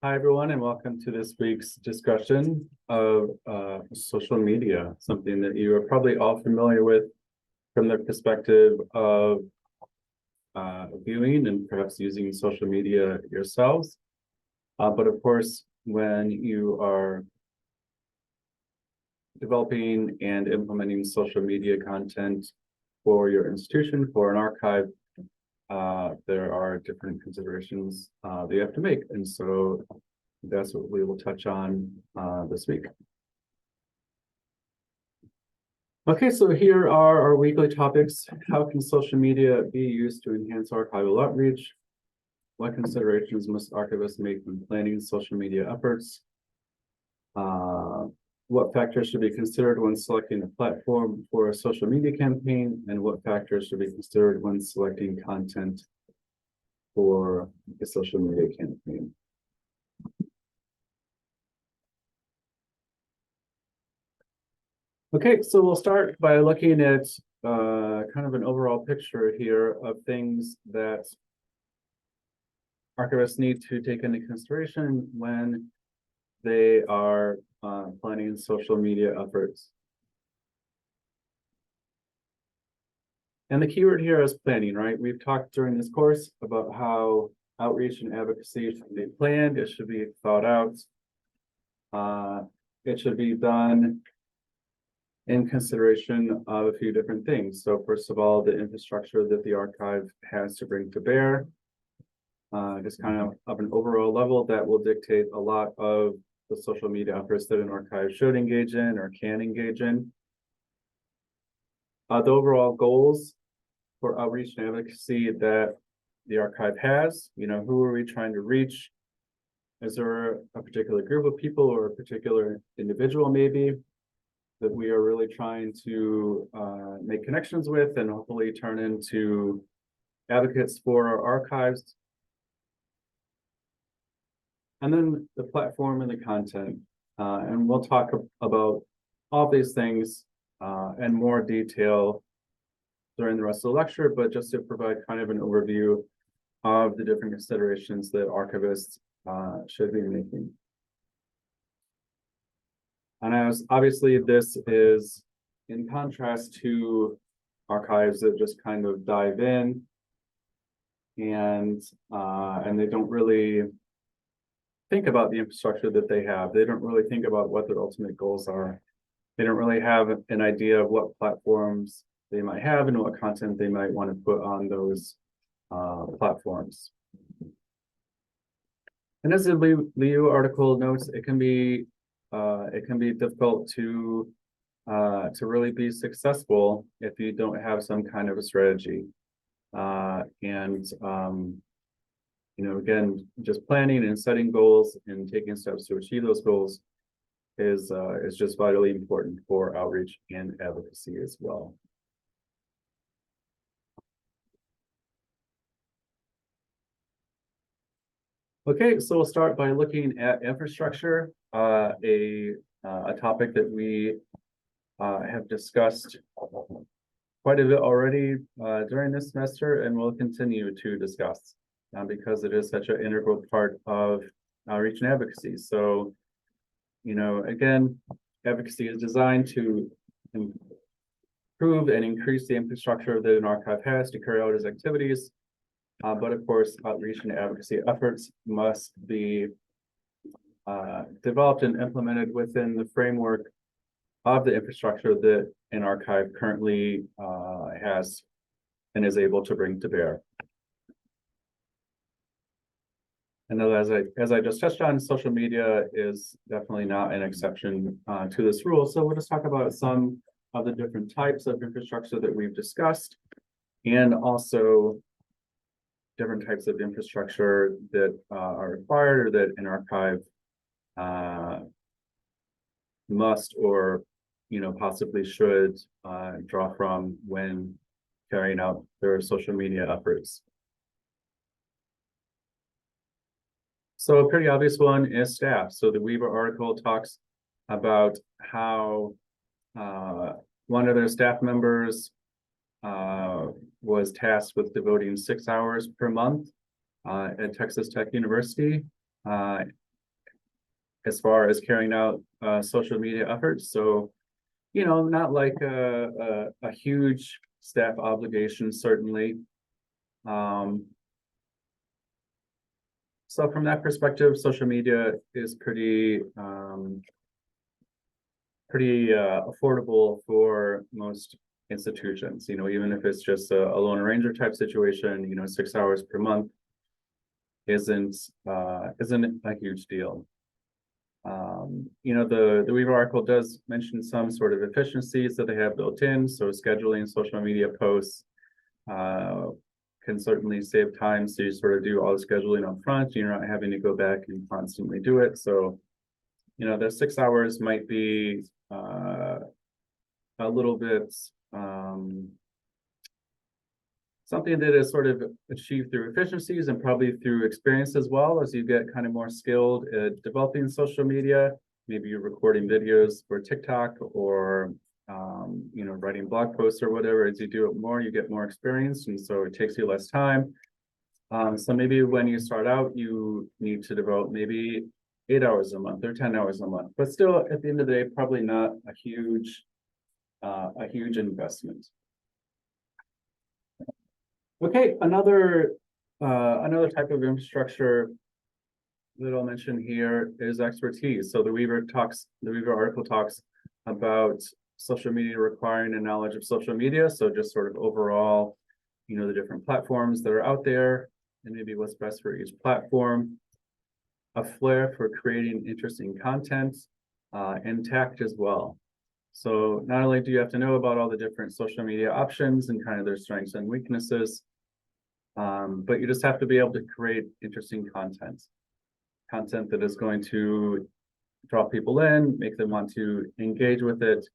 Hi, everyone, and welcome to this week's discussion of social media, something that you are probably all familiar with from the perspective of viewing and perhaps using social media yourselves. But of course, when you are developing and implementing social media content for your institution, for an archive, there are different considerations that you have to make. And so that's what we will touch on this week. Okay, so here are our weekly topics. How can social media be used to enhance archival outreach? What considerations must archivists make when planning social media efforts? What factors should be considered when selecting a platform for a social media campaign? And what factors should be considered when selecting content for a social media campaign? Okay, so we'll start by looking at kind of an overall picture here of things that archivists need to take into consideration when they are planning social media efforts. And the keyword here is planning, right? We've talked during this course about how outreach and advocacy should be planned, it should be thought out, it should be done in consideration of a few different things. So first of all, the infrastructure that the archive has to bring to bear, just kind of an overall level that will dictate a lot of the social media efforts that an archive should engage in or can engage in. The overall goals for outreach and advocacy that the archive has, who are we trying to reach? Is there a particular group of people or a particular individual maybe that we are really trying to make connections with and hopefully turn into advocates for our archives? And then the platform and the content. And we'll talk about all these things in more detail during the rest of the lecture, but just to provide kind of an overview of the different considerations that archivists should be making. And as obviously this is in contrast to archives that just kind of dive in and they don't really think about the infrastructure that they have. They don't really think about what their ultimate goals are. They don't really have an idea of what platforms they might have and what content they might want to put on those platforms. And as the Liu article notes, it can be difficult to really be successful if you don't have some kind of a strategy. Again, just planning and setting goals and taking steps to achieve those goals is just vitally important for outreach and advocacy as well. Okay, so we'll start by looking at infrastructure, a topic that we have discussed quite a bit already during this semester and will continue to discuss because it is such an integral part of outreach and advocacy. So, again, advocacy is designed to improve and increase the infrastructure that an archive has to carry out its activities. But of course, outreach and advocacy efforts must be developed and implemented within the framework of the infrastructure that an archive currently has and is able to bring to bear. And as I just touched on, social media is definitely not an exception to this rule. So we'll just talk about some of the different types of infrastructure that we've discussed, and also different types of infrastructure that are required or that an archive must or possibly should draw from when carrying out their social media efforts. So a pretty obvious one is staff. So the Weaver article talks about how one of their staff members was tasked with devoting 6 hours per month at Texas Tech University as far as carrying out social media efforts. So, not like a huge staff obligation, certainly. So from that perspective, social media is pretty affordable for most institutions. Even if it's just a lone ranger type situation, 6 hours per month isn't a huge deal. The Weaver article does mention some sort of efficiencies that they have built in. So scheduling social media posts can certainly save time. So you sort of do all the scheduling up front. You're not having to go back and constantly do it. So, the 6 hours might be a little bit something that is sort of achieved through efficiencies and probably through experience as well, as you get kind of more skilled at developing social media. Maybe you're recording videos for TikTok or writing blog posts or whatever. As you do it more, you get more experience, and so it takes you less time. So maybe when you start out, you need to devote maybe 8 hours a month or 10 hours a month, but still at the end of the day, probably not a huge investment. Okay, another type of infrastructure that I'll mention here is expertise. So the Weaver article talks about social media requiring a knowledge of social media. So just sort of overall, the different platforms that are out there and maybe what's best for each platform, a flair for creating interesting content, and tact as well. So not only do you have to know about all the different social media options and kind of their strengths and weaknesses, but you just have to be able to create interesting content that is going to draw people in, make them want to engage with it.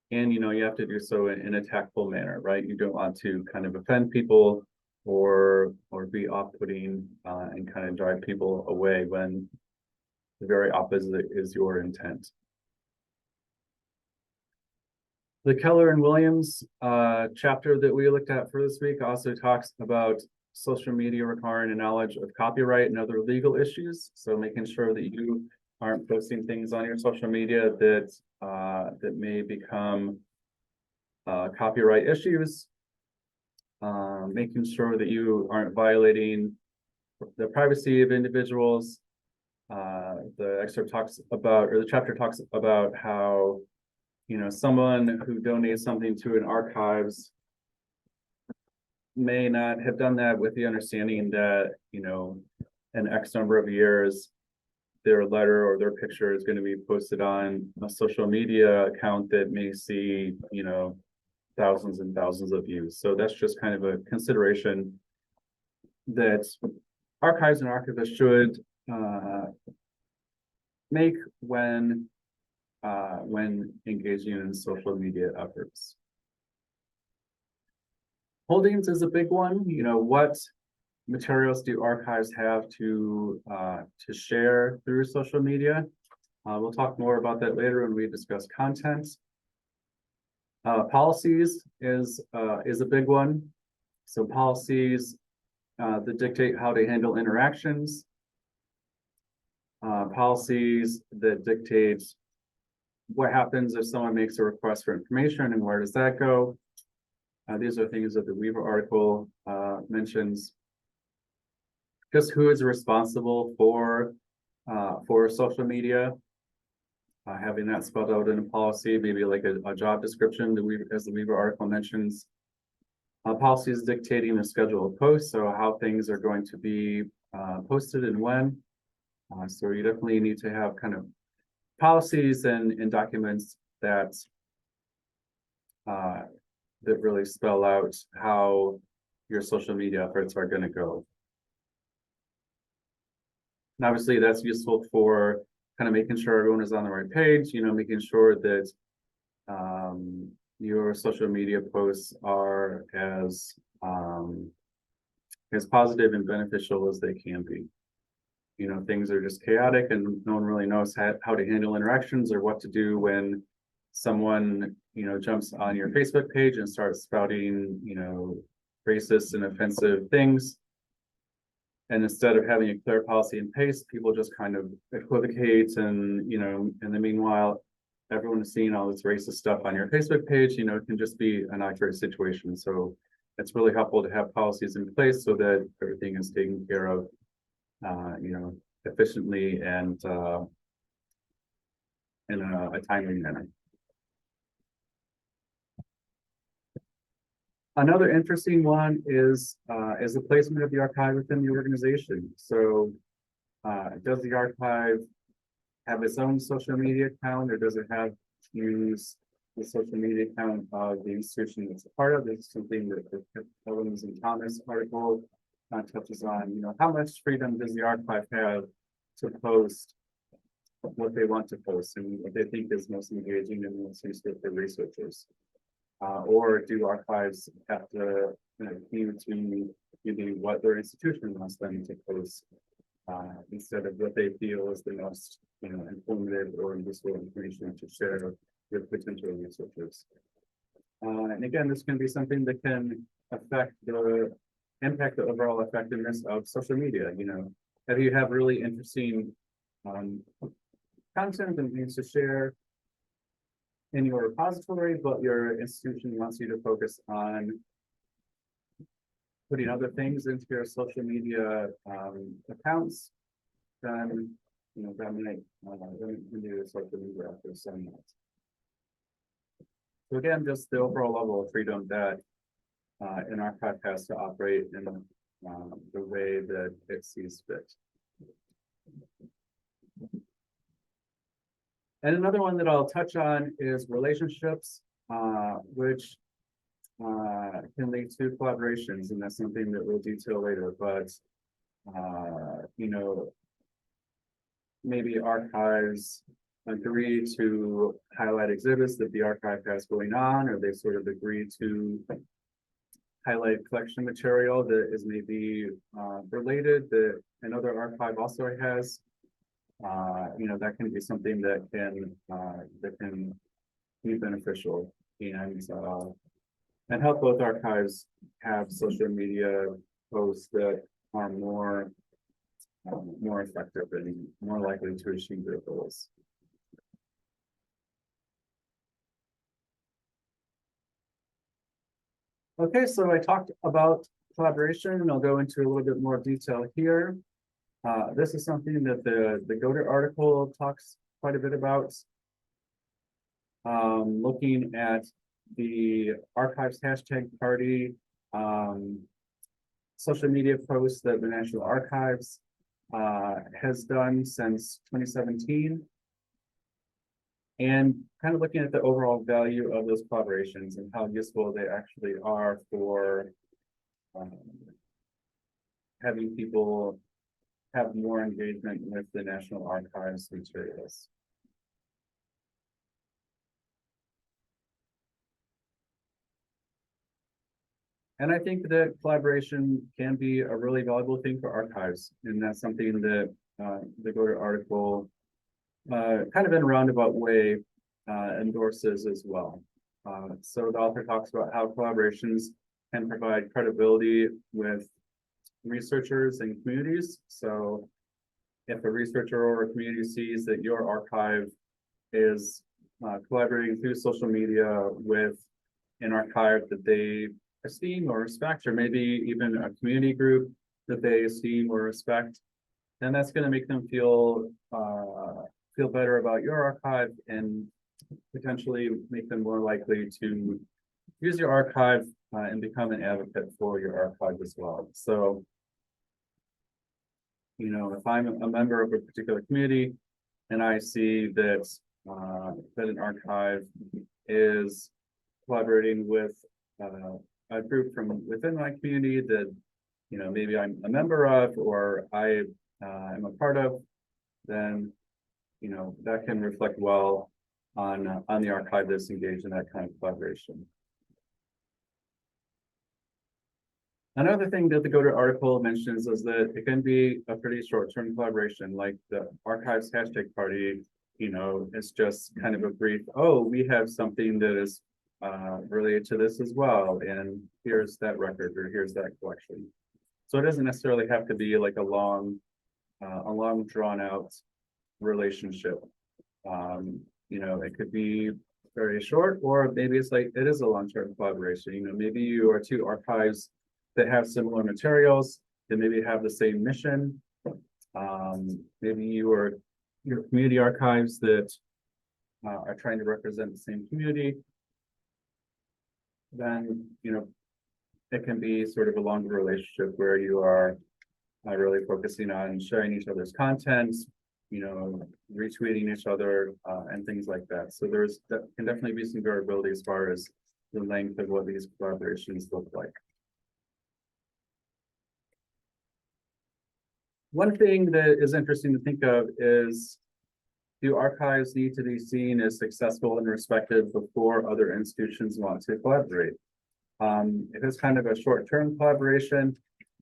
And you have to do so in a tactful manner, right? You don't want to kind of offend people or be off-putting and kind of drive people away when the very opposite is your intent. The Keller and Williams chapter that we looked at for this week also talks about social media requiring a knowledge of copyright and other legal issues. So making sure that you aren't posting things on your social media that may become copyright issues. Making sure that you aren't violating the privacy of individuals. The chapter talks about how someone who donates something to an archives may not have done that with the understanding that in X number of years their letter or their picture is going to be posted on a social media account that may see thousands and thousands of views. So that's just kind of a consideration that archives and archivists should make when engaging in social media efforts. Holdings is a big one. What materials do archives have to share through social media? We'll talk more about that later when we discuss content. Policies is a big one. So policies that dictate how to handle interactions. Policies that dictate what happens if someone makes a request for information and where does that go. These are things that the Weaver article mentions. Just who is responsible for social media, having that spelled out in a policy, maybe like a job description, as the Weaver article mentions. Policies dictating the schedule of posts, so how things are going to be posted and when. So you definitely need to have kind of policies and documents that really spell out how your social media efforts are going to go. And obviously that's useful for kind of making sure everyone is on the right page, making sure that your social media posts are as positive and beneficial as they can be. Things are just chaotic and no one really knows how to handle interactions or what to do when someone, jumps on your Facebook page and starts spouting, racist and offensive things. And instead of having a clear policy in place, people just kind of equivocate and, in the meanwhile, everyone is seeing all this racist stuff on your Facebook page, it can just be an awkward situation. So it's really helpful to have policies in place so that everything is taken care of, efficiently and in a timely manner. Another interesting one is the placement of the archive within the organization. So does the archive have its own social media account, or does it have to use the social media account of the institution it's a part of? This is something that the Owens and Thomas article touches on. How much freedom does the archive have to post what they want to post and what they think is most engaging and most useful for researchers? Or do archives have to adhere to maybe what their institution wants them to post instead of what they feel is the most informative or useful information to share with potential researchers? And again, this can be something that can impact the overall effectiveness of social media. If you have really interesting content and things to share in your repository, but your institution wants you to focus on putting other things into your social media accounts, then that might do social media after some months. So again, just the overall level of freedom that an archive has to operate in the way that it sees fit. And another one that I'll touch on is relationships, which can lead to collaborations, and that's something that we'll detail later. But maybe archives agree to highlight exhibits that the archive has going on, or they sort of agree to highlight collection material that is maybe related that another archive also has. That can be something that can be beneficial and help both archives have social media posts that are more effective and more likely to achieve their goals. Okay, so I talked about collaboration, and I'll go into a little bit more detail here. This is something that the GOTR article talks quite a bit about. Looking at the archives hashtag party social media posts that the National Archives has done since 2017. And kind of looking at the overall value of those collaborations and how useful they actually are for having people have more engagement with the National Archives materials. And I think that collaboration can be a really valuable thing for archives, and that's something that the GOTR article kind of in a roundabout way endorses as well. So the author talks about how collaborations can provide credibility with researchers and communities. So if a researcher or a community sees that your archive is collaborating through social media with an archive that they esteem or respect, or maybe even a community group that they esteem or respect, then that's going to make them feel better about your archive and potentially make them more likely to use your archive and become an advocate for your archive as well. So, if I'm a member of a particular community and I see that that an archive is collaborating with a group from within my community that maybe I'm a member of or I am a part of, then that can reflect well on the archive that's engaged in that kind of collaboration. Another thing that the GOTR article mentions is that it can be a pretty short-term collaboration, like the archives hashtag party. It's just kind of a brief, oh, we have something that is related to this as well, and here's that record or here's that collection. So it doesn't necessarily have to be like a long drawn out relationship. It could be very short, or maybe it's like it is a long-term collaboration. Maybe you are two archives that have similar materials, that maybe have the same mission. Maybe you are your community archives that are trying to represent the same community. Then, it can be sort of a longer relationship where you are really focusing on sharing each other's content, retweeting each other, and things like that. So that can definitely be some variability as far as the length of what these collaborations look like. One thing that is interesting to think of is, do archives need to be seen as successful and respected before other institutions want to collaborate? If it's kind of a short-term collaboration,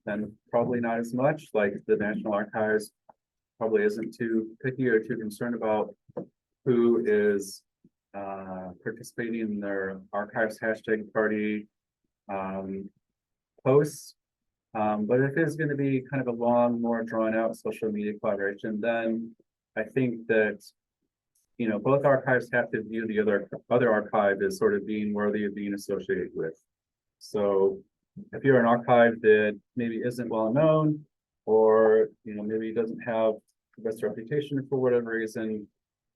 then probably not as much. Like the National Archives probably isn't too picky or too concerned about who is participating in their archives hashtag party posts. But if it's going to be kind of a long, more drawn out social media collaboration, then I think that both archives have to view the other archive as sort of being worthy of being associated with. So if you're an archive that maybe isn't well known, or maybe doesn't have the best reputation for whatever reason,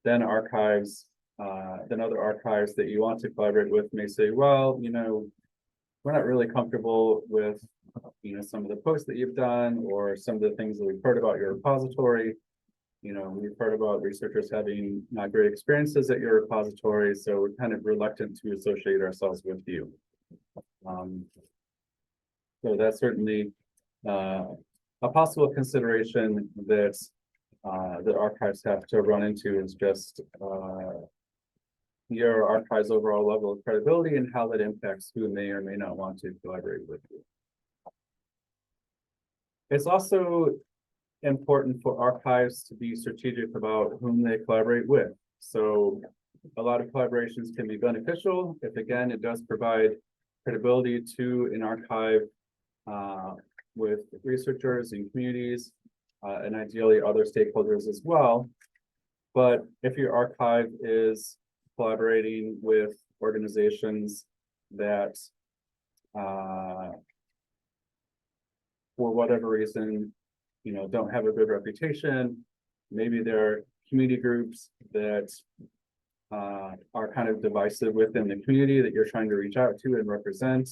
then other archives that you want to collaborate with may say, well, we're not really comfortable with some of the posts that you've done, or some of the things that we've heard about your repository. We've heard about researchers having not great experiences at your repository, so we're kind of reluctant to associate ourselves with you. So that's certainly a possible consideration that archives have to run into, is just your archive's overall level of credibility and how that impacts who may or may not want to collaborate with you. It's also important for archives to be strategic about whom they collaborate with. So a lot of collaborations can be beneficial if, again, it does provide credibility to an archive with researchers and communities, and ideally other stakeholders as well. But if your archive is collaborating with organizations that, for whatever reason, don't have a good reputation, then there are community groups that are kind of divisive within the community that you're trying to reach out to and represent,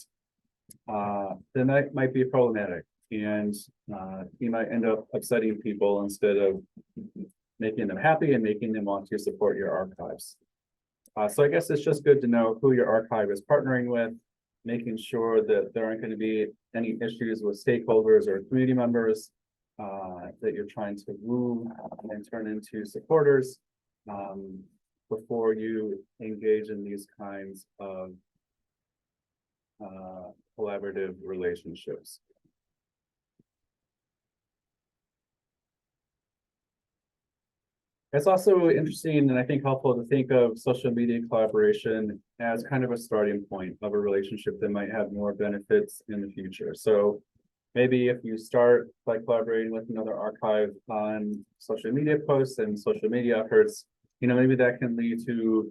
then that might be problematic, and you might end up upsetting people instead of making them happy and making them want to support your archives. So I guess it's just good to know who your archive is partnering with, making sure that there aren't going to be any issues with stakeholders or community members that you're trying to woo and turn into supporters before you engage in these kinds of collaborative relationships. It's also interesting and I think helpful to think of social media collaboration as kind of a starting point of a relationship that might have more benefits in the future. So maybe if you start by collaborating with another archive on social media posts and social media efforts, maybe that can lead to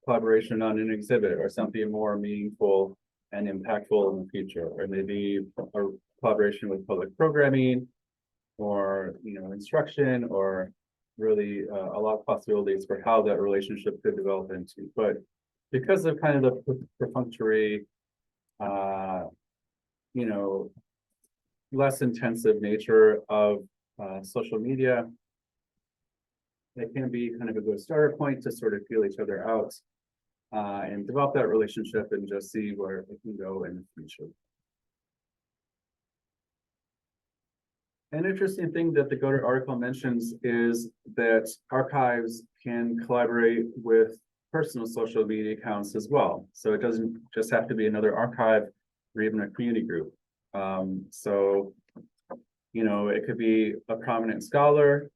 collaboration on an exhibit or something more meaningful and impactful in the future, or maybe a collaboration with public programming, or instruction, or really a lot of possibilities for how that relationship could develop into. But because of kind of the perfunctory, less intensive nature of social media, it can be kind of a good starter point to sort of feel each other out and develop that relationship and just see where it can go in the future. An interesting thing that the Goddard article mentions is that archives can collaborate with personal social media accounts as well. So it doesn't just have to be another archive or even a community group. So it could be a prominent scholar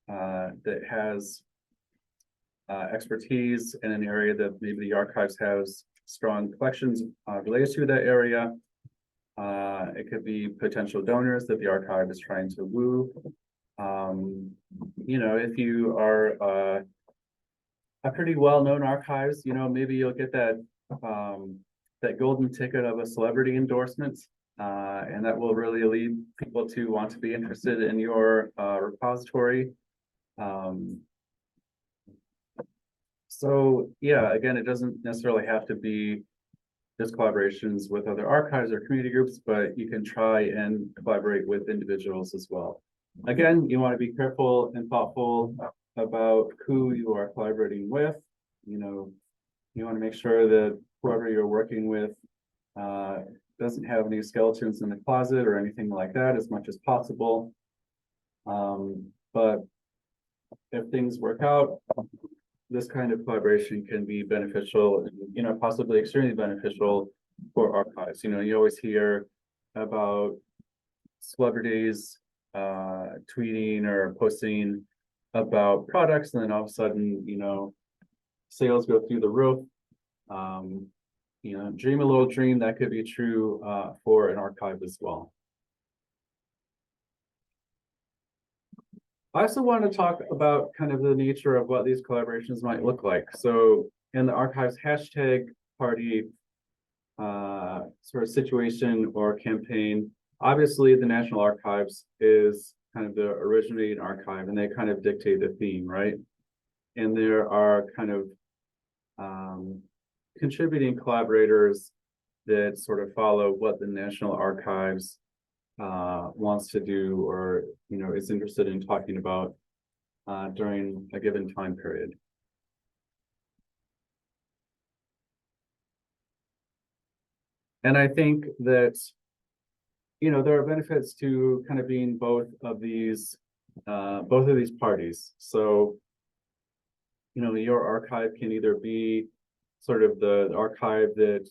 that has expertise in an area that maybe the archives has strong collections related to that area. It could be potential donors that the archive is trying to woo. If you are a pretty well-known archives, maybe you'll get that golden ticket of a celebrity endorsement, and that will really lead people to want to be interested in your repository. So yeah, again, it doesn't necessarily have to be just collaborations with other archives or community groups, but you can try and collaborate with individuals as well. Again, you want to be careful and thoughtful about who you are collaborating with. You want to make sure that whoever you're working with doesn't have any skeletons in the closet or anything like that as much as possible. But if things work out, this kind of collaboration can be beneficial, possibly extremely beneficial for archives. You always hear about celebrities tweeting or posting about products, and then all of a sudden, sales go through the roof. Dream a little dream, that could be true for an archive as well. I also want to talk about kind of the nature of what these collaborations might look like. So in the archives hashtag party sort of situation or campaign, obviously the National Archives is kind of the originating archive, and they kind of dictate the theme, right? And there are kind of contributing collaborators that sort of follow what the National Archives wants to do, or is interested in talking about during a given time period. And I think that there are benefits to kind of being both of these parties. So your archive can either be sort of the archive that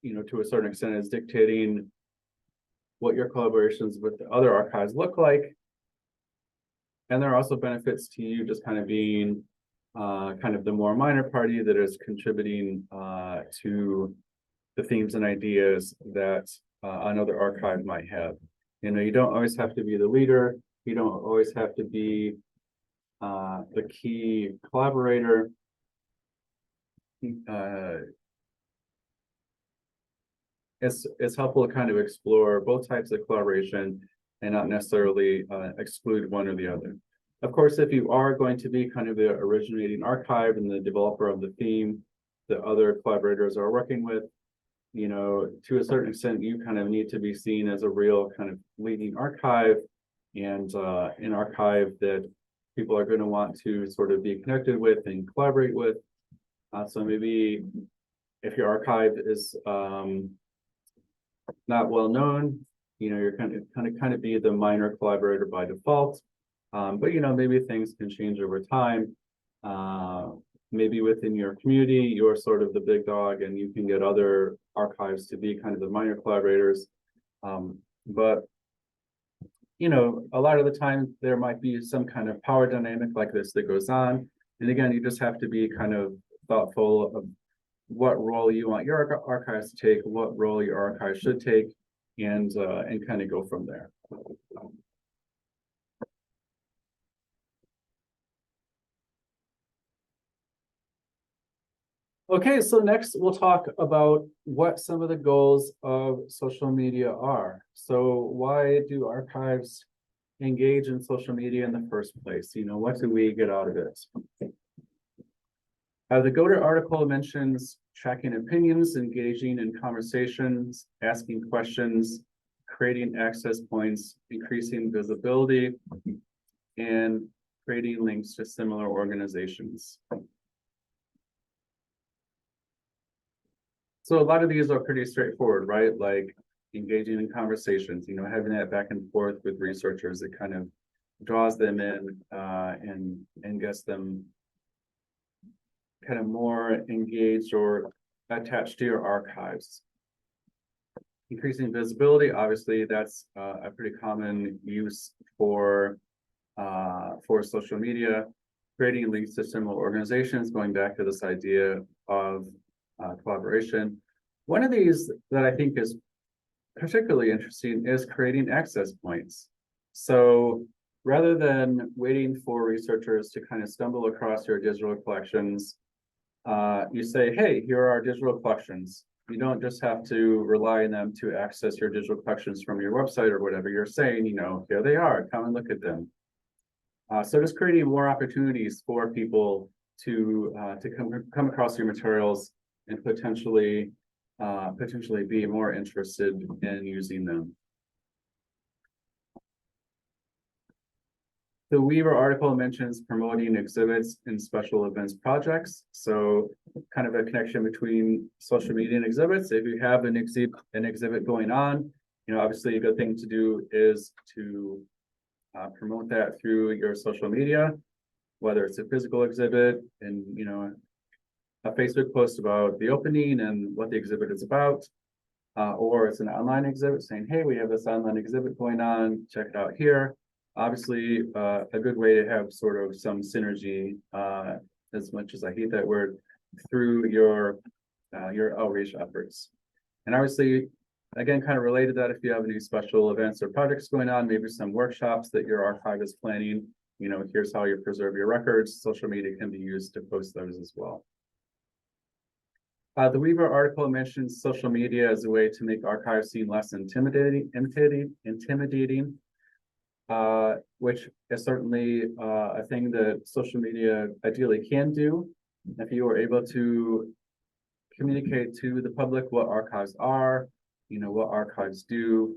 to a certain extent is dictating what your collaborations with the other archives look like. And there are also benefits to you just kind of being kind of the more minor party that is contributing to the themes and ideas that another archive might have. You don't always have to be the leader. You don't always have to be the key collaborator. It's helpful to kind of explore both types of collaboration and not necessarily exclude one or the other. Of course, if you are going to be kind of the originating archive and the developer of the theme that other collaborators are working with, to a certain extent, you kind of need to be seen as a real kind of leading archive, and an archive that people are going to want to sort of be connected with and collaborate with. So maybe if your archive is not well known, you're kind of be the minor collaborator by default. But maybe things can change over time. Maybe within your community, you're sort of the big dog, and you can get other archives to be kind of the minor collaborators. But a lot of the time there might be some kind of power dynamic like this that goes on. And again, you just have to be kind of thoughtful of what role you want your archives to take, what role your archive should take, and kind of go from there. Okay, so next we'll talk about what some of the goals of social media are. So why do archives engage in social media in the first place? What do we get out of it? The Goder article mentions tracking opinions, engaging in conversations, asking questions, creating access points, increasing visibility, and creating links to similar organizations. So a lot of these are pretty straightforward, right? Like engaging in conversations, having that back and forth with researchers, it kind of draws them in and gets them kind of more engaged or attached to your archives. Increasing visibility, obviously, that's a pretty common use for social media. Creating links to similar organizations, going back to this idea of collaboration. One of these that I think is particularly interesting is creating access points. So rather than waiting for researchers to kind of stumble across your digital collections, you say, hey, here are our digital collections. You don't just have to rely on them to access your digital collections from your website or whatever. You're saying, here they are, come and look at them. So just creating more opportunities for people to come across your materials and potentially be more interested in using them. The Weaver article mentions promoting exhibits and special events projects. So kind of a connection between social media and exhibits. If you have an exhibit going on, obviously a good thing to do is to promote that through your social media, whether it's a physical exhibit and, a Facebook post about the opening and what the exhibit is about, or it's an online exhibit saying, hey, we have this online exhibit going on, check it out here. Obviously, a good way to have sort of some synergy, as much as I hate that word, through your outreach efforts. And obviously, again, kind of related to that, if you have any special events or projects going on, maybe some workshops that your archive is planning, here's how you preserve your records. Social media can be used to post those as well. The Weaver article mentions social media as a way to make archives seem less intimidating, which is certainly a thing that social media ideally can do. If you are able to communicate to the public what archives are, what archives do,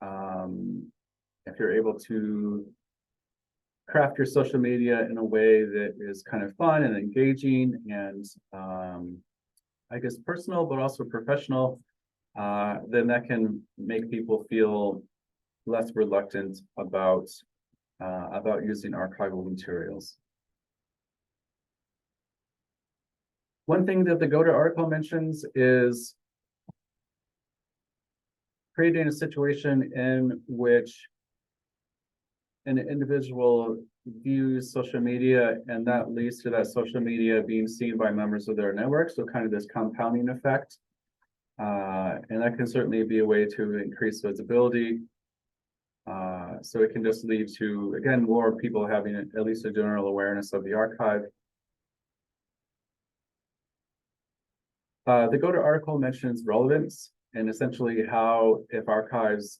if you're able to craft your social media in a way that is kind of fun and engaging and I guess personal, but also professional, then that can make people feel less reluctant about using archival materials. One thing that the Go to article mentions is creating a situation in which an individual views social media and that leads to that social media being seen by members of their network. So kind of this compounding effect. And that can certainly be a way to increase visibility. So it can just lead to, again, more people having at least a general awareness of the archive. The Go to article mentions relevance and essentially how if archives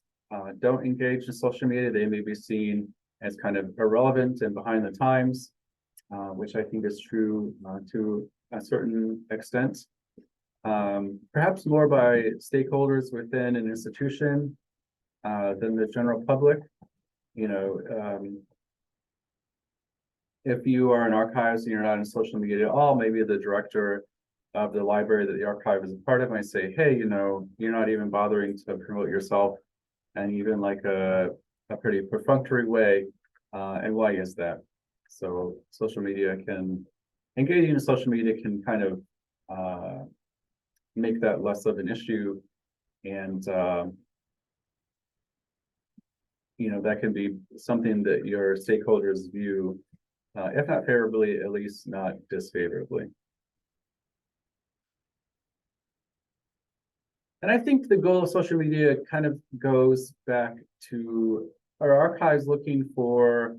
don't engage in social media, they may be seen as kind of irrelevant and behind the times, which I think is true to a certain extent. Perhaps more by stakeholders within an institution than the general public. If you are an archivist and you're not in social media at all, maybe the director of the library that the archive is a part of might say, hey, you're not even bothering to promote yourself, and even like a pretty perfunctory way. And why is that? So engaging in social media can kind of make that less of an issue. And, that can be something that your stakeholders view, if not favorably, at least not disfavorably. And I think the goal of social media kind of goes back to our archives looking for,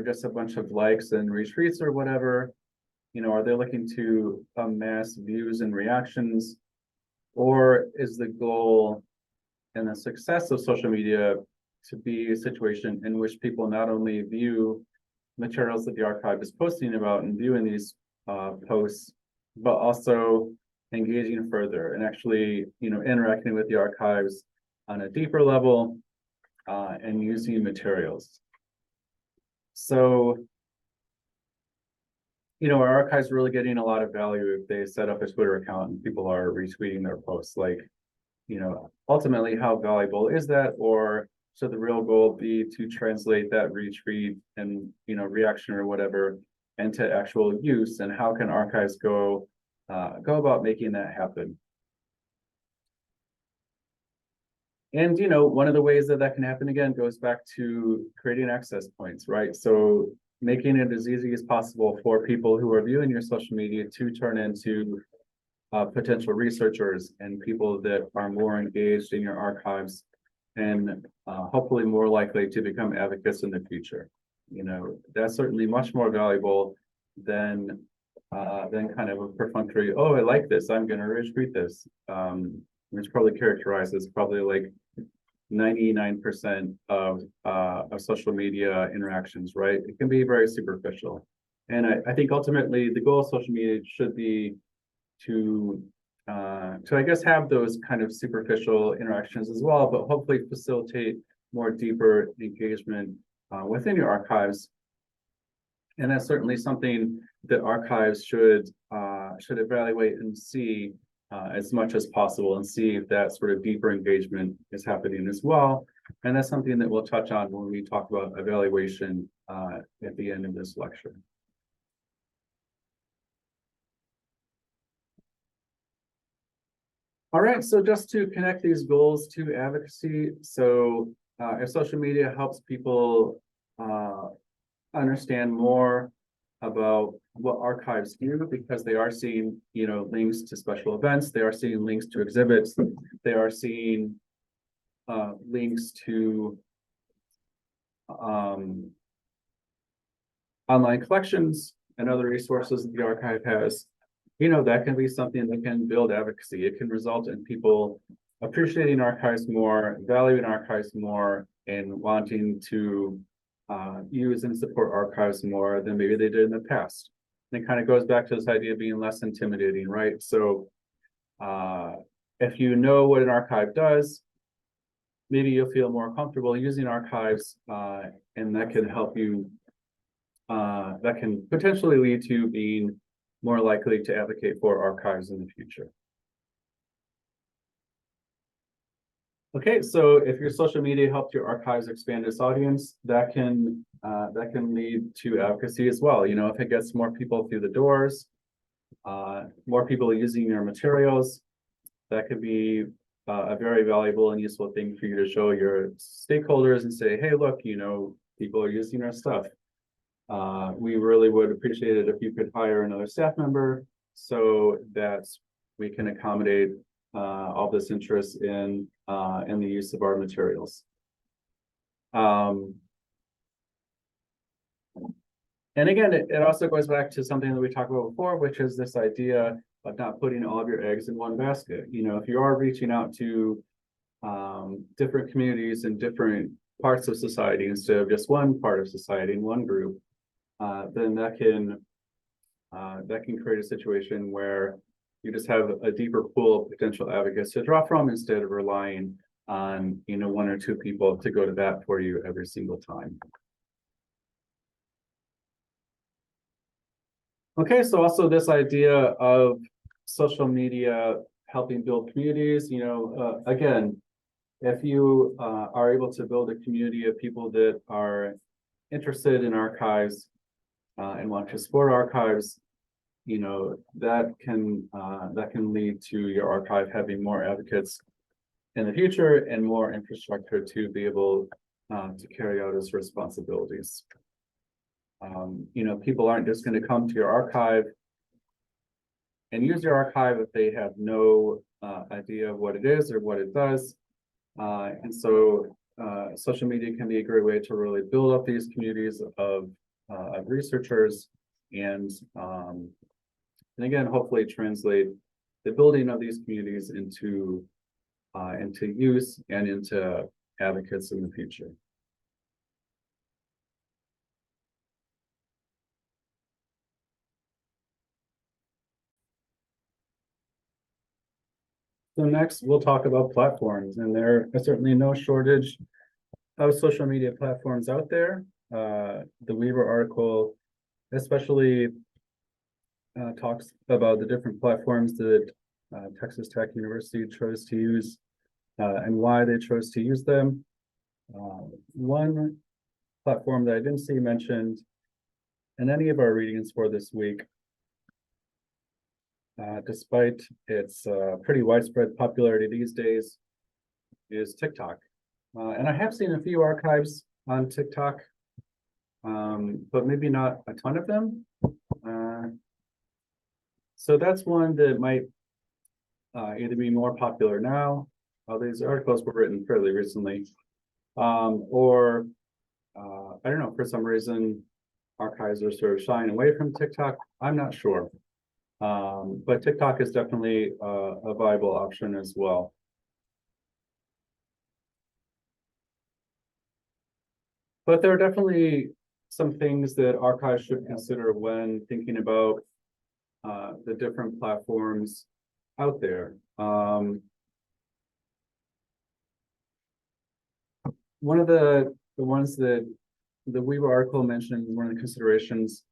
just a bunch of likes and retweets or whatever. Are they looking to amass views and reactions? Or is the goal and the success of social media to be a situation in which people not only view materials that the archive is posting about and viewing these posts, but also engaging further and actually, interacting with the archives on a deeper level and using materials. So, our archives are really getting a lot of value if they set up a Twitter account and people are retweeting their posts. Like, ultimately, how valuable is that? Or should the real goal be to translate that retweet and, reaction or whatever into actual use? And how can archives go about making that happen? And, one of the ways that can happen, again, goes back to creating access points, right? So making it as easy as possible for people who are viewing your social media to turn into potential researchers and people that are more engaged in your archives and hopefully more likely to become advocates in the future. You know, that's certainly much more valuable than kind of a perfunctory, oh, I like this, I'm going to retweet this, which probably characterizes probably like 99% of social media interactions, right? It can be very superficial. And I think ultimately the goal of social media should be to I guess have those kind of superficial interactions as well, but hopefully facilitate more deeper engagement within your archives. And that's certainly something that archives should evaluate and see as much as possible, and see if that sort of deeper engagement is happening as well. And that's something that we'll touch on when we talk about evaluation at the end of this lecture. All right, so just to connect these goals to advocacy, so if social media helps people understand more about what archives do, because they are seeing, you know, links to special events, they are seeing links to exhibits, they are seeing links to online collections and other resources that the archive has. You know, that can be something that can build advocacy. It can result in people appreciating archives more, valuing archives more, and wanting to use and support archives more than maybe they did in the past. And it kind of goes back to this idea of being less intimidating, right? So if you know what an archive does, maybe you'll feel more comfortable using archives, and that can help you, that can potentially lead to being more likely to advocate for archives in the future. Okay, so if your social media helped your archives expand its audience, that can lead to advocacy as well. You know, if it gets more people through the doors, more people using your materials, that could be a very valuable and useful thing for you to show your stakeholders and say, hey, look, you know, people are using our stuff. We really would appreciate it if you could hire another staff member so that we can accommodate all this interest in the use of our materials. And again, it also goes back to something that we talked about before, which is this idea of not putting all of your eggs in one basket. You know, if you are reaching out to different communities and different parts of society instead of just one part of society and one group, then that can create a situation where you just have a deeper pool of potential advocates to draw from instead of relying on, you know, one or two people to go to bat for you every single time. Okay, so also this idea of social media helping build communities, you know, again, if you are able to build a community of people that are interested in archives and want to support archives, you know, that can lead to your archive having more advocates in the future and more infrastructure to be able to carry out its responsibilities. You know, people aren't just going to come to your archive and use your archive if they have no idea of what it is or what it does. And so social media can be a great way to really build up these communities of researchers and again, hopefully translate the building of these communities into use and into advocates in the future. So next, we'll talk about platforms, and there are certainly no shortage of social media platforms out there. The Weaver article especially talks about the different platforms that Texas Tech University chose to use and why they chose to use them. One platform that I didn't see mentioned in any of our readings for this week, despite its pretty widespread popularity these days, is TikTok. And I have seen a few archives on TikTok, but maybe not a ton of them. So that's one that might either be more popular now, these articles were written fairly recently, or I don't know, for some reason, archives are sort of shying away from TikTok. I'm not sure. But TikTok is definitely a viable option as well. But there are definitely some things that archives should consider when thinking about the different platforms out there. One of the ones that the Weaver article mentioned, one of the considerations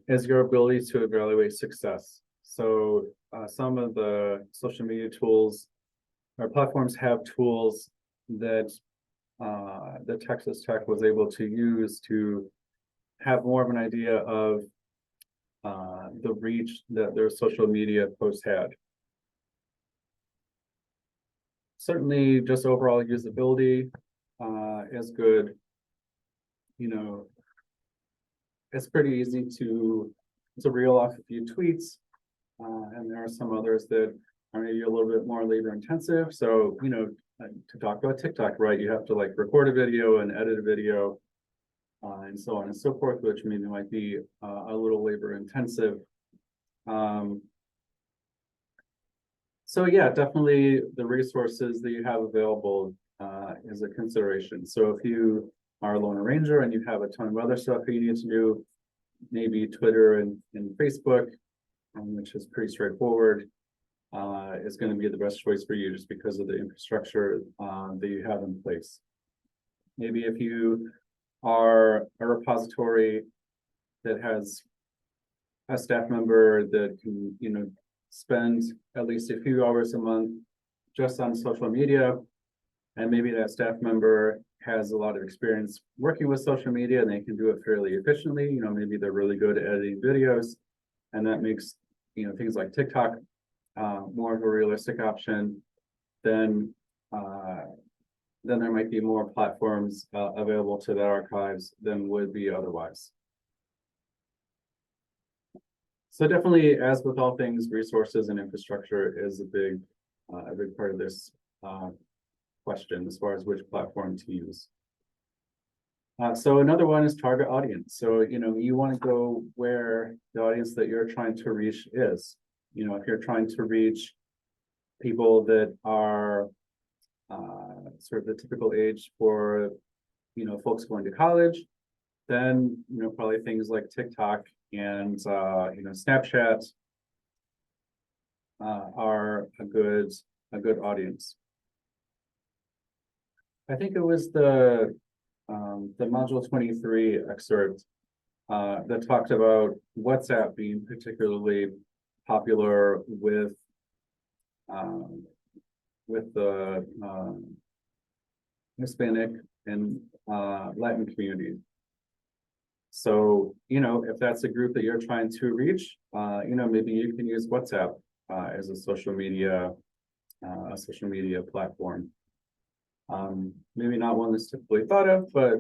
is your ability to evaluate success. So some of the social media tools or platforms have tools that that Texas Tech was able to use to have more of an idea of the reach that their social media posts had. Certainly, just overall usability is good. You know, it's pretty easy to reel off a few tweets, and there are some others that are maybe a little bit more labor intensive. So, you know, to talk about TikTok, right, you have to like record a video and edit a video, and so on and so forth, which maybe might be a little labor intensive. So yeah, definitely the resources that you have available is a consideration. So if you are a lone ranger and you have a ton of other stuff you need to do, maybe Twitter and Facebook, which is pretty straightforward, is going to be the best choice for you just because of the infrastructure that you have in place. Maybe if you are a repository that has a staff member that can, you know, spend at least a few hours a month just on social media, and maybe that staff member has a lot of experience working with social media and they can do it fairly efficiently. You know, maybe they're really good at editing videos, and that makes, you know, things like TikTok more of a realistic option. Then there might be more platforms available to the archives than would be otherwise. So definitely, as with all things, resources and infrastructure is a big part of this question as far as which platform to use. So another one is target audience. So, you know, you want to go where the audience that you're trying to reach is. You know, if you're trying to reach people that are sort of the typical age for, you know, folks going to college, then, you know, probably things like TikTok and, you know, Snapchat are a good audience. I think it was the module 23 excerpt that talked about WhatsApp being particularly popular with the Hispanic and Latin community. So, you know, if that's a group that you're trying to reach, you know, maybe you can use WhatsApp as a social media platform. Maybe not one that's typically thought of, but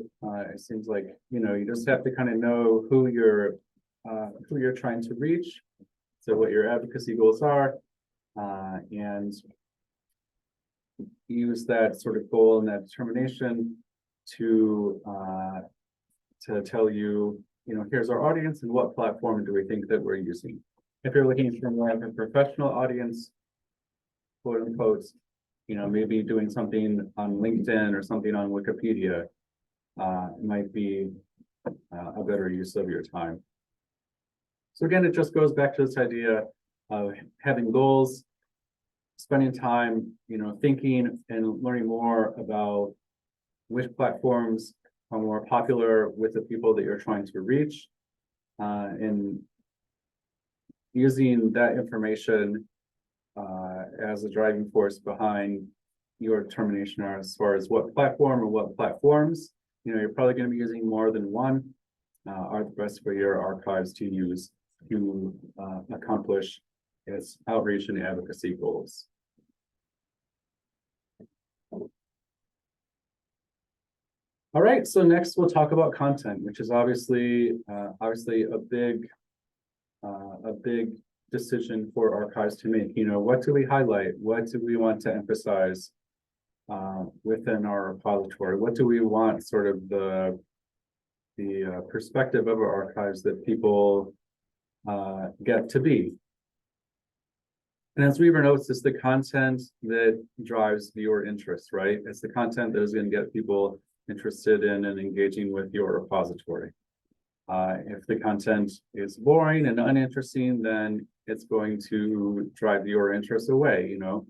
it seems like, you know, you just have to kind of know who you're trying to reach, so what your advocacy goals are, and use that sort of goal and that determination to tell you, you know, here's our audience and what platform do we think that we're using. If you're looking for more of a professional audience, quote unquote, you know, maybe doing something on LinkedIn or something on Wikipedia might be a better use of your time. So again, it just goes back to this idea of having goals, spending time, you know, thinking and learning more about which platforms are more popular with the people that you're trying to reach, and using that information as a driving force behind your determination as far as what platform or what platforms, you know, you're probably going to be using more than one, are the best for your archives to use to accomplish its outreach and advocacy goals. All right, so next we'll talk about content, which is obviously a big decision for archives to make. You know, what do we highlight? What do we want to emphasize within our repository? What do we want sort of the perspective of our archives that people get to be? And as Weaver notes, it's the content that drives viewer interest, right? It's the content that is going to get people interested in and engaging with your repository. If the content is boring and uninteresting, then it's going to drive your interest away, you know.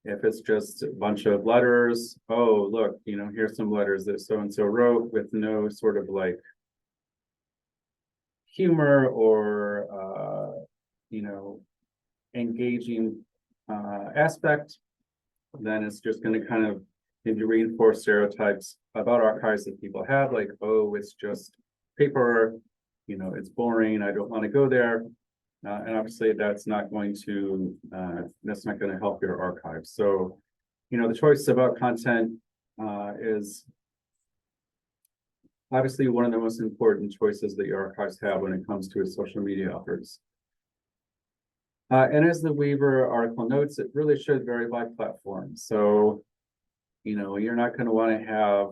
If it's just a bunch of letters, oh, look, you know, here's some letters that so-and-so wrote with no sort of like humor or, you know, engaging aspect, then it's just going to kind of maybe reinforce stereotypes about archives that people have, like, oh, it's just paper, you know, it's boring, I don't want to go there. And obviously that's not going to help your archive. So, you know, the choice about content is obviously one of the most important choices that your archives have when it comes to social media efforts. And as the Weaver article notes, it really should vary by platform. So, you know, you're not going to want to have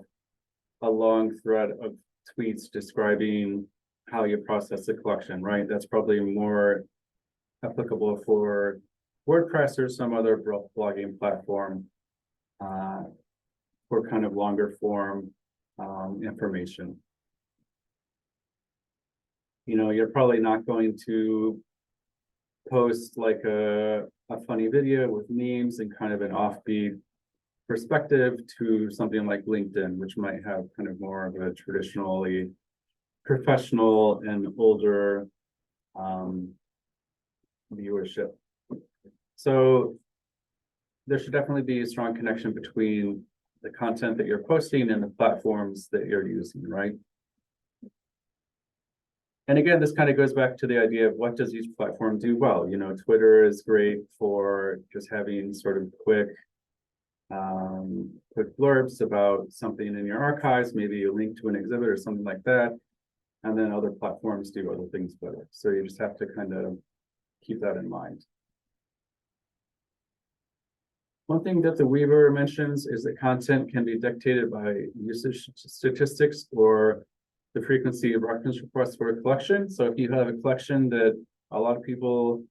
a long thread of tweets describing how you process the collection, right? That's probably more applicable for WordPress or some other blogging platform for kind of longer form information. You know, you're probably not going to post like a funny video with memes and kind of an offbeat perspective to something like LinkedIn, which might have kind of more of a traditionally professional and older viewership. So there should definitely be a strong connection between the content that you're posting and the platforms that you're using, right? And again, this kind of goes back to the idea of what does each platform do well? You know, Twitter is great for just having sort of quick blurbs about something in your archives, maybe a link to an exhibit or something like that. And then other platforms do other things better. So you just have to kind of keep that in mind. One thing that the Weaver mentions is that content can be dictated by usage statistics or the frequency of reference requests for a collection. So if you have a collection that a lot of people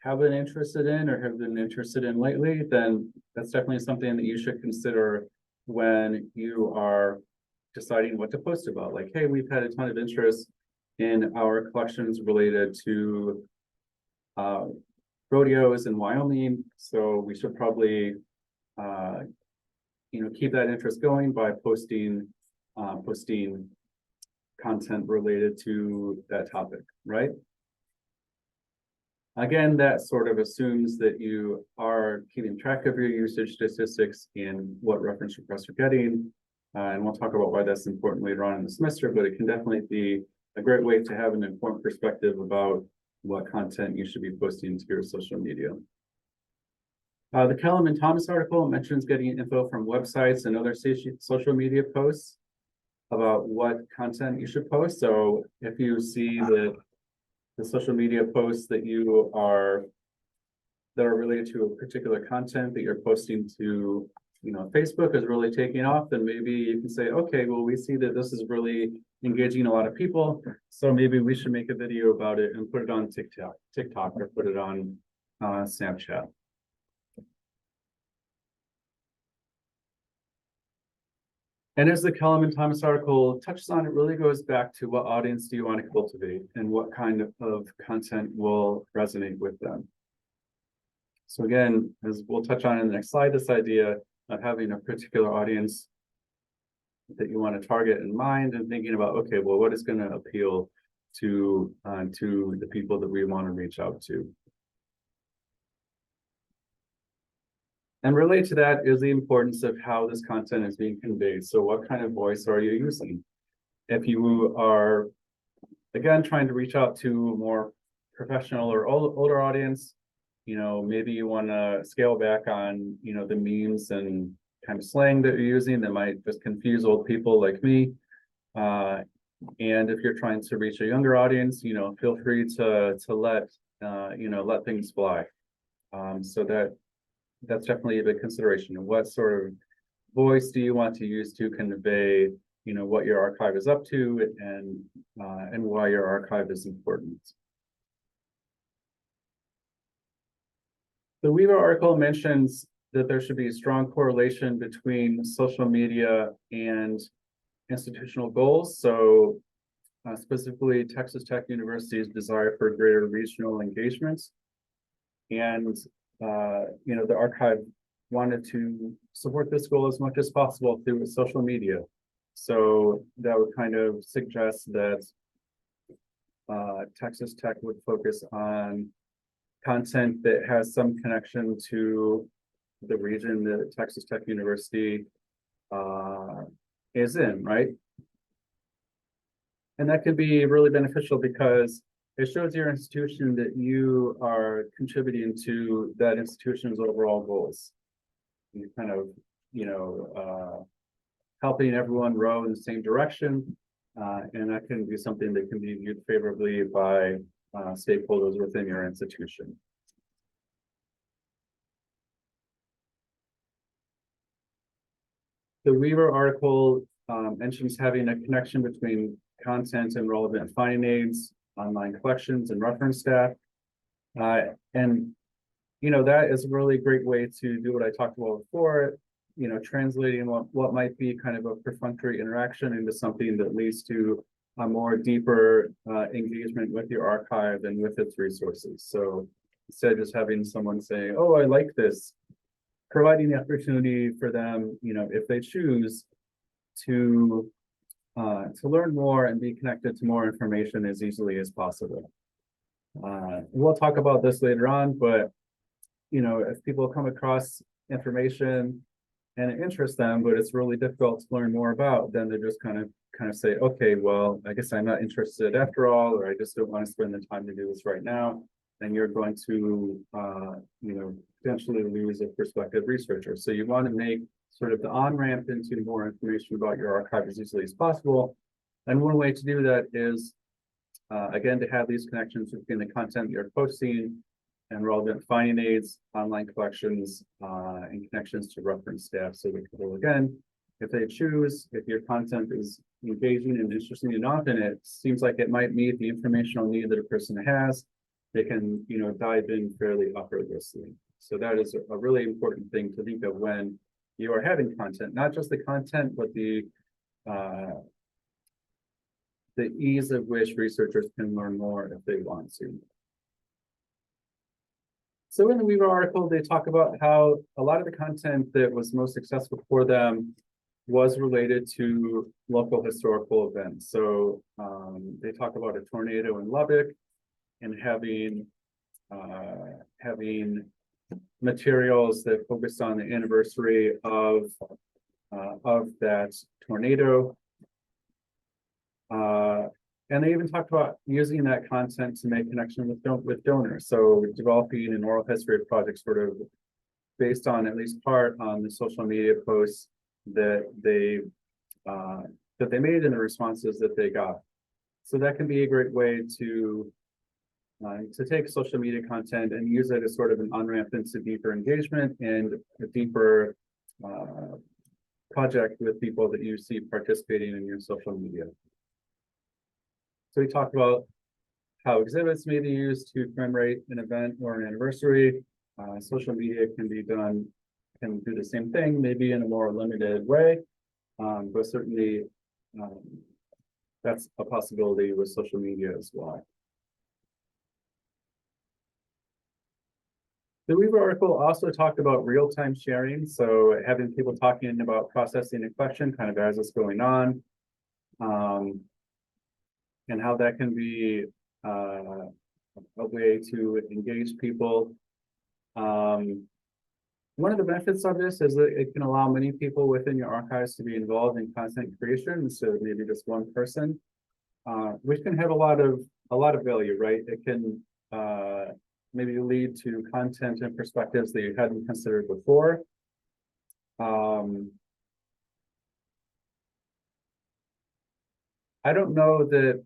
have been interested in or have been interested in lately, then that's definitely something that you should consider when you are deciding what to post about. Like, hey, we've had a ton of interest in our collections related to rodeos in Wyoming, so we should probably you know, keep that interest going by posting content related to that topic, right? Again, that sort of assumes that you are keeping track of your usage statistics and what reference requests you're getting. And we'll talk about why that's important later on in the semester, but it can definitely be a great way to have an informed perspective about what content you should be posting to your social media. The Kellum and Thomas article mentions getting info from websites and other social media posts about what content you should post. So if you see that the social media posts that are related to a particular content that you're posting to, you know, Facebook is really taking off, then maybe you can say, okay, well, we see that this is really engaging a lot of people, so maybe we should make a video about it and put it on TikTok or put it on Snapchat. And as the Kellum and Thomas article touches on, it really goes back to what audience do you want to cultivate and what kind of content will resonate with them. So again, as we'll touch on in the next slide, this idea of having a particular audience that you want to target in mind and thinking about, okay, well, what is going to appeal to the people that we want to reach out to. And related to that is the importance of how this content is being conveyed. So what kind of voice are you using? If you are, again, trying to reach out to a more professional or older audience, you know, maybe you want to scale back on, you know, the memes and kind of slang that you're using that might just confuse old people like me. And if you're trying to reach a younger audience, you know, feel free to let let things fly. So that's definitely a big consideration. And what sort of voice do you want to use to convey, what your archive is up to and why your archive is important. The Weaver article mentions that there should be a strong correlation between social media and institutional goals. So specifically Texas Tech University's desire for greater regional engagement. And, the archive wanted to support this goal as much as possible through social media. So that would kind of suggest that Texas Tech would focus on content that has some connection to the region that Texas Tech University is in, right? And that could be really beneficial because it shows your institution that you are contributing to that institution's overall goals. You kind of, helping everyone row in the same direction. And that can be something that can be viewed favorably by stakeholders within your institution. The Weaver article mentions having a connection between content and relevant finding aids, online collections, and reference staff. And that is a really great way to do what I talked about before, translating what might be kind of a perfunctory interaction into something that leads to a more deeper engagement with your archive and with its resources. So instead of just having someone say, oh, I like this, providing the opportunity for them, if they choose to learn more and be connected to more information as easily as possible. We'll talk about this later on, but if people come across information and it interests them, but it's really difficult to learn more about, then they just kind of say, okay, well, I guess I'm not interested after all, or I just don't want to spend the time to do this right now. Then you're going to, potentially lose a prospective researcher. So you want to make sort of the on-ramp into more information about your archive as easily as possible. And one way to do that is, again, to have these connections between the content you're posting and relevant finding aids, online collections, and connections to reference staff. So that people, again, if they choose, if your content is engaging and interesting enough, and it seems like it might meet the informational need that a person has, they can, dive in fairly effortlessly. So that is a really important thing to think of when you are having content, not just the content, but the ease of which researchers can learn more if they want to. So in the Weaver article, they talk about how a lot of the content that was most successful for them was related to local historical events. So they talk about a tornado in Lubbock and having materials that focus on the anniversary of that tornado. And they even talked about using that content to make connection with donors. So developing an oral history of projects sort of based on at least part on the social media posts that they made and the responses that they got. So that can be a great way to take social media content and use it as sort of an on-ramp into deeper engagement and a deeper project with people that you see participating in your social media. So we talked about how exhibits may be used to commemorate an event or an anniversary. Social media can do the same thing, maybe in a more limited way, but certainly that's a possibility with social media as well. The Weaver article also talked about real-time sharing, so having people talking about processing a question kind of as it's going on, and how that can be a way to engage people. One of the benefits of this is that it can allow many people within your archives to be involved in content creation instead of maybe just one person, which can have a lot of value, right? It can maybe lead to content and perspectives that you hadn't considered before. I don't know that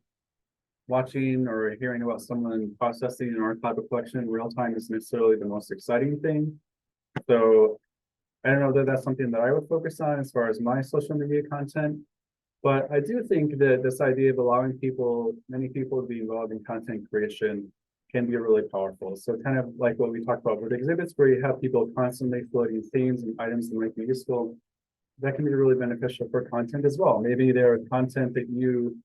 watching or hearing about someone processing an archival collection in real time is necessarily the most exciting thing. So I don't know that that's something that I would focus on as far as my social media content. But I do think that this idea of allowing people, many people to be involved in content creation can be really powerful. So kind of like what we talked about with exhibits, where you have people constantly floating themes and items that might be useful, that can be really beneficial for content as well. Maybe there are content that you,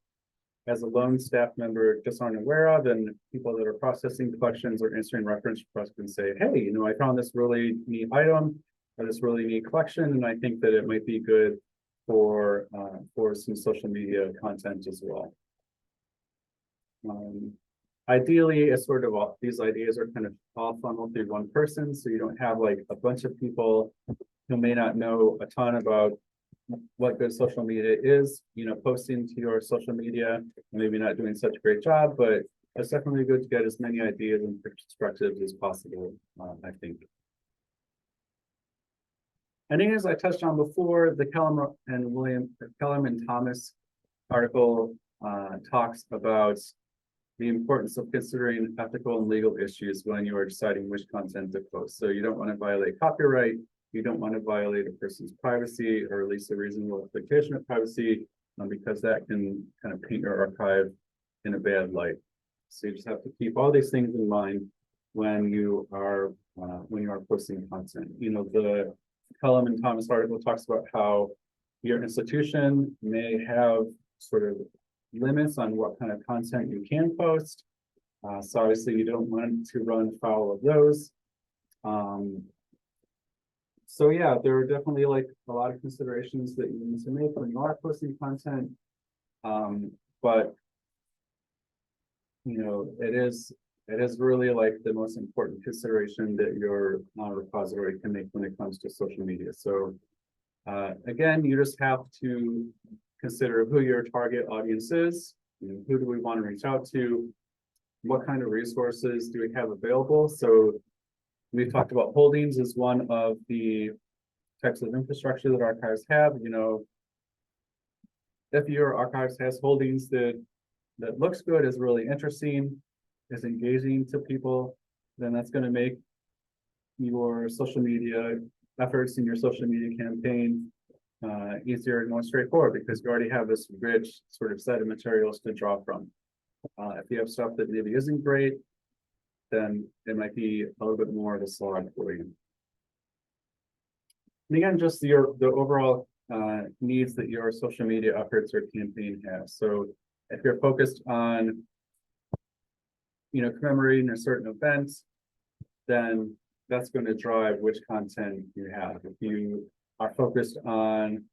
as a lone staff member, just aren't aware of, and people that are processing collections or answering reference requests can say, hey, you know, I found this really neat item or this really neat collection, and I think that it might be good for some social media content as well. Ideally, it's sort of all these ideas are kind of all funneled through one person, so you don't have like a bunch of people who may not know a ton about what good social media is, you know, posting to your social media, maybe not doing such a great job, but it's definitely good to get as many ideas and perspectives as possible, I think. And as I touched on before, the Kellum and Thomas article talks about the importance of considering ethical and legal issues when you are deciding which content to post. So you don't want to violate copyright, you don't want to violate a person's privacy or at least a reasonable expectation of privacy, because that can kind of paint your archive in a bad light. So you just have to keep all these things in mind when you are posting content. You know, the Kellum and Thomas article talks about how your institution may have sort of limits on what kind of content you can post. So obviously you don't want to run foul of those. So yeah, there are definitely like a lot of considerations that you need to make when you are posting content. But you know, it is really like the most important consideration that your repository can make when it comes to social media. So again, you just have to consider who your target audience is, you know, who do we want to reach out to, what kind of resources do we have available. So we've talked about holdings as one of the types of infrastructure that archives have. You know, if your archives has holdings that looks good, is really interesting, is engaging to people, then that's going to make your social media efforts in your social media campaign easier and more straightforward, because you already have this rich sort of set of materials to draw from. If you have stuff that maybe isn't great, then it might be a little bit more of a slog for you. And again, just the overall needs that your social media efforts or campaign has. So if you're focused on, you know, commemorating a certain event, then that's going to drive which content you have. If you are focused on,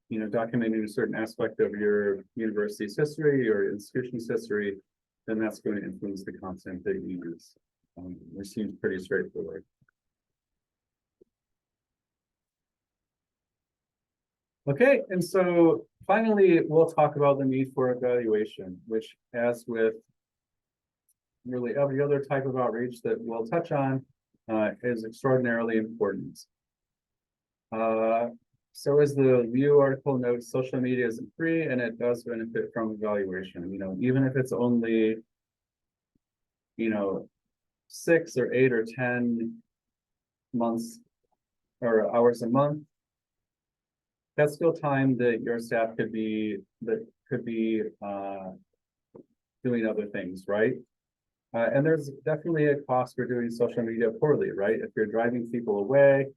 you know, documenting a certain aspect of your university's history or institution's history, then that's going to influence the content that you use. Which seems pretty straightforward. Okay, and so finally, we'll talk about the need for evaluation, which, as with really every other type of outreach that we'll touch on, is extraordinarily important. So as the review article notes, social media isn't free and it does benefit from evaluation. You know, even if it's only, you know, 6 or 8 or 10 months or hours a month, that's still time that your staff could be doing other things, right? And there's definitely a cost for doing social media poorly, right? If you're driving people away,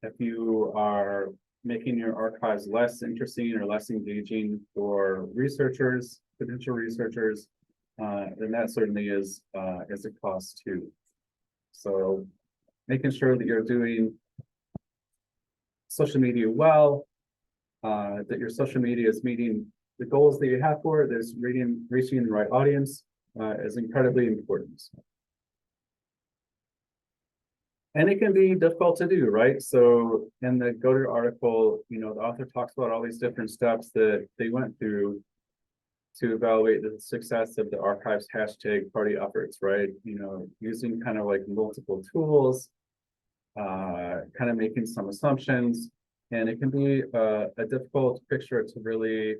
if you are making your archives less interesting or less engaging for researchers, potential researchers, then that certainly is a cost too. So making sure that you're doing social media well, that your social media is meeting the goals that you have for it, that's reaching the right audience, is incredibly important. And it can be difficult to do, right? So in the Go-To article, you know, the author talks about all these different steps that they went through to evaluate the success of the archive's hashtag party efforts, right? You know, using kind of like multiple tools, kind of making some assumptions, and it can be a difficult picture to really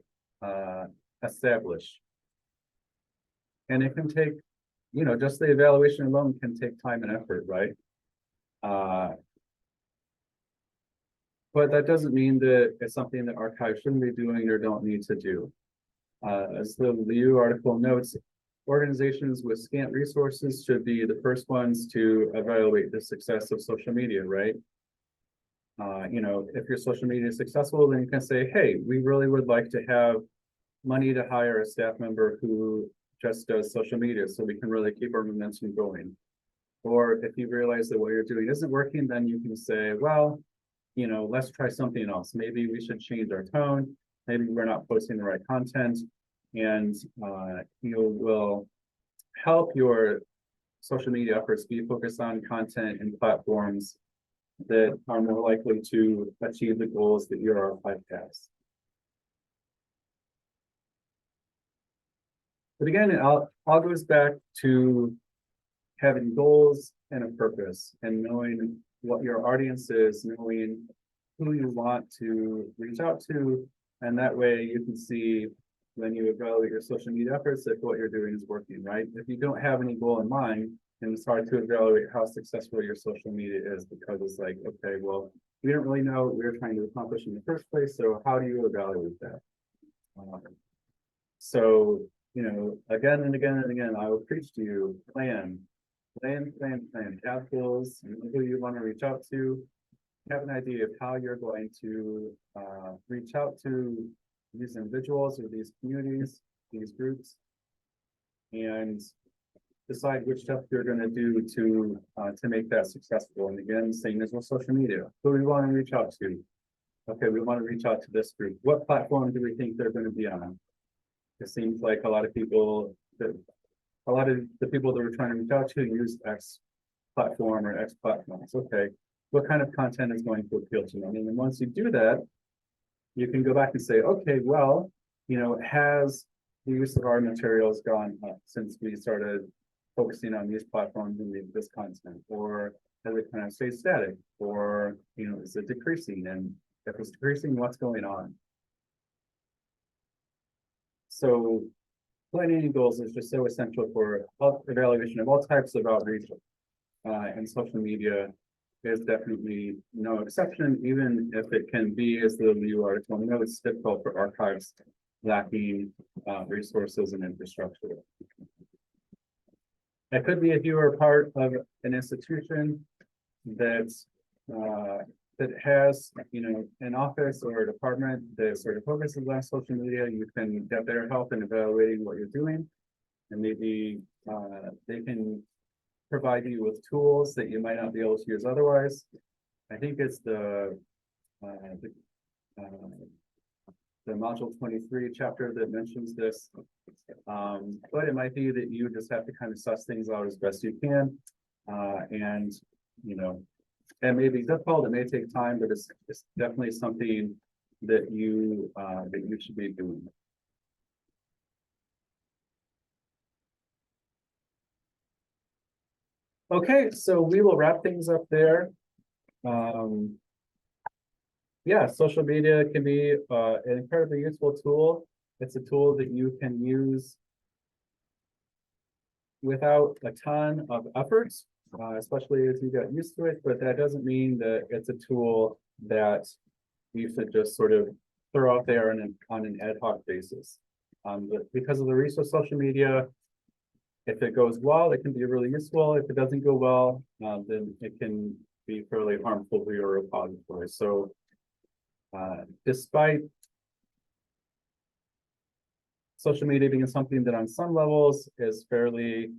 establish. And it can take, just the evaluation alone can take time and effort, right? But that doesn't mean that it's something that archives shouldn't be doing or don't need to do. As the Liu article notes, organizations with scant resources should be the first ones to evaluate the success of social media, right? If your social media is successful, then you can say, hey, we really would like to have money to hire a staff member who just does social media so we can really keep our momentum going. Or if you realize that what you're doing isn't working, then you can say, well, let's try something else. Maybe we should change our tone. Maybe we're not posting the right content, and you will help your social media efforts be focused on content and platforms that are more likely to achieve the goals that your archive has. But again, it all goes back to having goals and a purpose and knowing what your audience is, knowing who you want to reach out to, and that way you can see when you evaluate your social media efforts if what you're doing is working, right? If you don't have any goal in mind, then it's hard to evaluate how successful your social media is, because it's like, okay, well, we don't really know what we're trying to accomplish in the first place, so how do you evaluate that? So, again and again and again, I will preach to you, plan, have goals, who you want to reach out to, have an idea of how you're going to reach out to these individuals or these communities, these groups, and decide which stuff you're going to do to make that successful. And again, same as with social media. Who do we want to reach out to? Okay, we want to reach out to this group. What platform do we think they're going to be on? It seems like a lot of the people that we're trying to reach out to use X platform or X platforms. Okay, what kind of content is going to appeal to them? And then once you do that, you can go back and say, okay, well, has the use of our materials gone up since we started focusing on these platforms and this content? Or has it kind of stayed static? Or, is it decreasing? And if it's decreasing, what's going on? So planning goals is just so essential for evaluation of all types of outreach, and social media is definitely no exception, even if it can be, as the Liu article notes, difficult for archives lacking resources and infrastructure. It could be if you are part of an institution that has, an office or a department that sort of focuses on social media. You can get their help in evaluating what you're doing, and maybe they can provide you with tools that you might not be able to use otherwise. I think it's the module 23 chapter that mentions this, but it might be that you just have to kind of suss things out as best you can, and it may be difficult, it may take time, but it's definitely something that you should be doing. Okay, so we will wrap things up there. Yeah, social media can be an incredibly useful tool. It's a tool that you can use without a ton of effort, especially as you get used to it, but that doesn't mean that it's a tool that you should just sort of throw out there on an ad hoc basis. But because of the reach of social media, if it goes well, it can be really useful. If it doesn't go well, then it can be fairly harmful to your repository. So despite social media being something that on some levels is fairly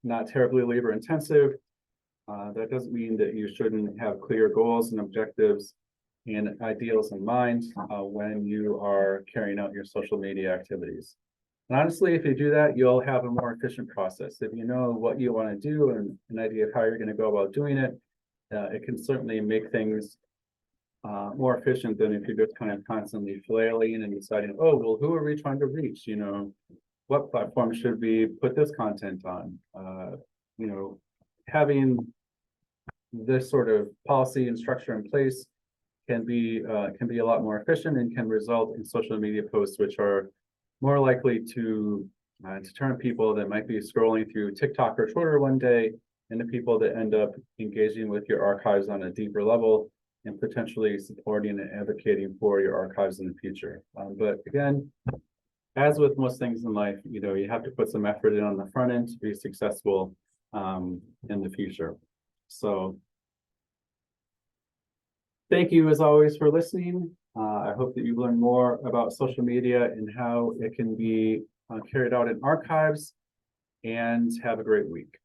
not terribly labor intensive, that doesn't mean that you shouldn't have clear goals and objectives and ideals in mind when you are carrying out your social media activities. And honestly, if you do that, you'll have a more efficient process. If you know what you want to do and an idea of how you're going to go about doing it, it can certainly make things more efficient than if you're just kind of constantly flailing and deciding, oh, well, who are we trying to reach? What platform should we put this content on? Having this sort of policy and structure in place can be a lot more efficient and can result in social media posts which are more likely to to turn people that might be scrolling through TikTok or Twitter one day into people that end up engaging with your archives on a deeper level and potentially supporting and advocating for your archives in the future. But again, as with most things in life, you have to put some effort in on the front end to be successful in the future. So thank you as always for listening. I hope that you learn more about social media and how it can be carried out in archives, and have a great week.